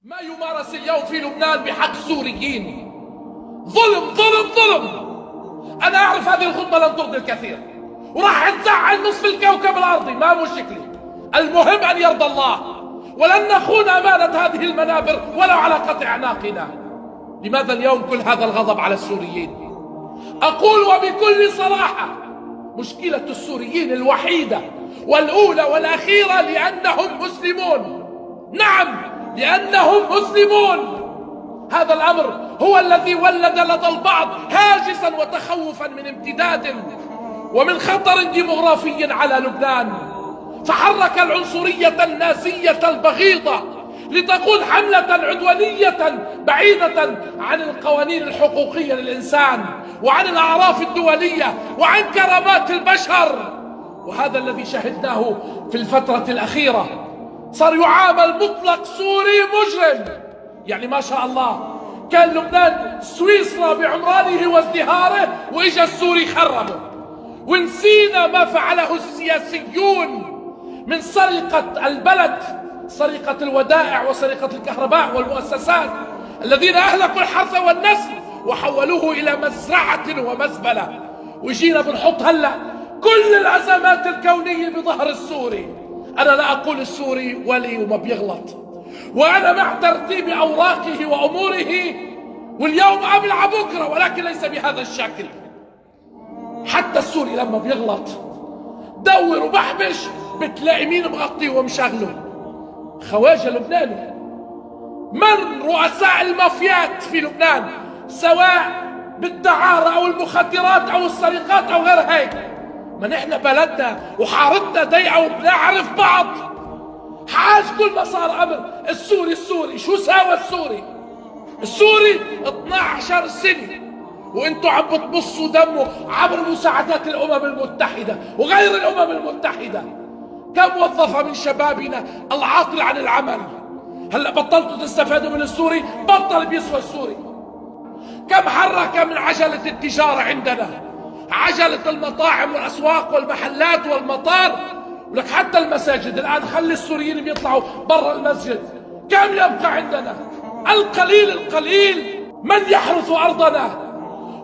ما يمارس اليوم في لبنان بحق السوريين ظلم ظلم ظلم. أنا أعرف هذه الخطبة لن ترضي الكثير وراح تزعل نصف الكوكب الأرضي، ما مشكلة، المهم أن يرضى الله، ولن نخون أمانة هذه المنابر ولو على قطع أعناقنا. لماذا اليوم كل هذا الغضب على السوريين؟ أقول وبكل صراحة، مشكلة السوريين الوحيدة والأولى والأخيرة لأنهم مسلمون. نعم، لأنهم مسلمون. هذا الأمر هو الذي ولد لدى البعض هاجسا وتخوفا من امتداد ومن خطر ديموغرافي على لبنان، فحرك العنصرية النازية البغيضة لتقود حملة عدوانية بعيدة عن القوانين الحقوقية للإنسان وعن الأعراف الدولية وعن كرامات البشر. وهذا الذي شهدناه في الفترة الأخيرة. صار يعامل مطلق سوري مجرم. يعني ما شاء الله، كان لبنان سويسرا بعمرانه وازدهاره وإجا السوري خربه. ونسينا ما فعله السياسيون من سرقة البلد، سرقة الودائع وسرقة الكهرباء والمؤسسات، الذين أهلكوا الحرث والنسل وحولوه إلى مزرعة ومزبلة. وجينا بنحط هلأ كل الأزمات الكونية بظهر السوري. أنا لا أقول السوري ولي وما بيغلط، وأنا مع ترتيب أوراقه وأموره، واليوم أبلع بكرة، ولكن ليس بهذا الشكل. حتى السوري لما بيغلط دور وبحبش بتلاقي مين مغطيه ومشغله؟ خواجة لبناني. من رؤساء المافيات في لبنان، سواء بالدعارة أو المخدرات أو السرقات أو غير هيك؟ ما نحن بلدنا وحارتنا ضيقة وبنعرف بعض. حاج كل ما صار أمر السوري شو ساوى السوري؟ السوري 12 سنة وانتوا عم بتبصوا دمه عبر مساعدات الأمم المتحدة وغير الأمم المتحدة. كم وظف من شبابنا العاطل عن العمل؟ هلا بطلتوا تستفادوا من السوري، بطل بيسوى السوري. كم حرك من عجلة التجارة عندنا، عجلة المطاعم والأسواق والمحلات والمطار، ولك حتى المساجد الآن خلي السوريين بيطلعوا برا المسجد. كم يبقى عندنا؟ القليل القليل من يحرث أرضنا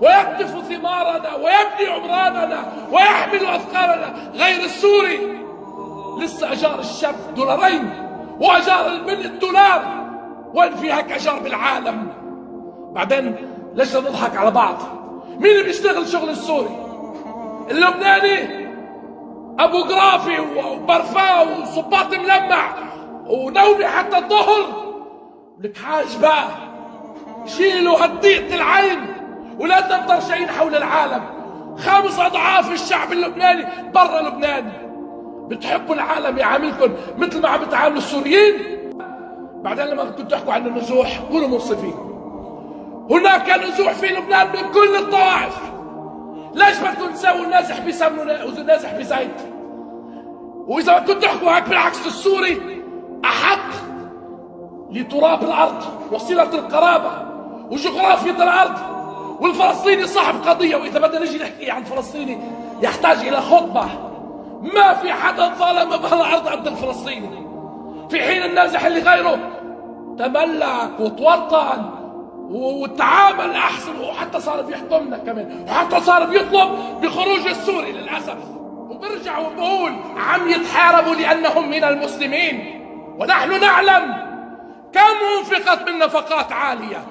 ويقطف ثمارنا ويبني عمراننا ويحمل أثقالنا غير السوري. لسه أجار الشاب $2 وأجار البنت $1. وين في هيك أجار بالعالم؟ بعدين ليش نضحك على بعض؟ مين اللي بيشتغل شغل السوري؟ اللبناني أبو قرافي وبرفان وصباط ملمع ونومي حتى الظهر. لك حاج بقى شيلوا هالضيقة العين ولا تنطرشين حول العالم. 5 أضعاف الشعب اللبناني برا لبنان. بتحبوا العالم يعاملكم مثل ما عم بتعاملوا السوريين؟ بعدين لما كنتوا تحكوا عن النزوح كونوا منصفين. هناك نزوح في لبنان من كل الطوائف. ليش بدكم تساووا النازح بسمنه والنازح بزيت؟ وإذا ما كنتوا تحكوا هيك بالعكس، السوري أحق لتراب الأرض وصلة القرابة وجغرافية الأرض، والفلسطيني صاحب قضية. وإذا بدنا نجي نحكي عن فلسطيني يحتاج إلى خطبة. ما في حدا ظلم بهالأرض قد الفلسطيني، في حين النازح اللي غيره تملك وتوطن وتعامل أحسن، وحتى صار بيحكمنا كمان، وحتى صار بيطلب بخروج السوري للأسف. وبرجع وبقول عم يتحاربوا لأنهم من المسلمين، ونحن نعلم كم انفقت من نفقات عالية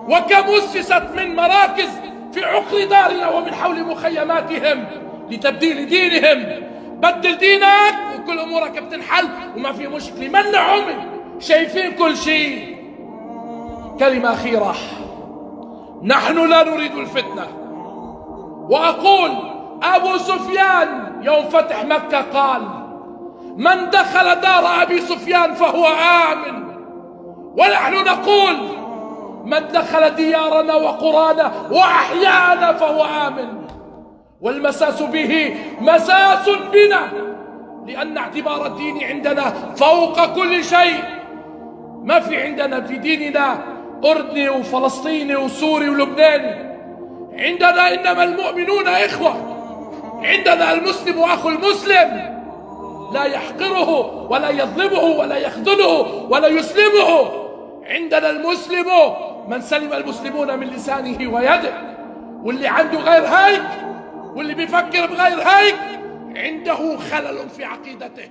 وكم أسست من مراكز في عقر دارنا ومن حول مخيماتهم لتبديل دينهم. بدل دينك وكل أمورك بتنحل وما في مشكلة. منعهم شايفين كل شيء. كلمة أخيرة، نحن لا نريد الفتنة. وأقول أبو سفيان يوم فتح مكة قال: من دخل دار أبي سفيان فهو آمن. ونحن نقول: من دخل ديارنا وقرانا وأحيانا فهو آمن. والمساس به مساس بنا، لأن اعتبار الدين عندنا فوق كل شيء. ما في عندنا في ديننا أردني وفلسطيني وسوري ولبناني. عندنا إنما المؤمنون إخوة. عندنا المسلم أخو المسلم، لا يحقره ولا يظلمه ولا يخذله ولا يسلمه. عندنا عندنا المسلم من سلم المسلمون من لسانه ويده، واللي عنده غير هيك واللي بيفكر بغير هيك عنده خلل في عقيدته.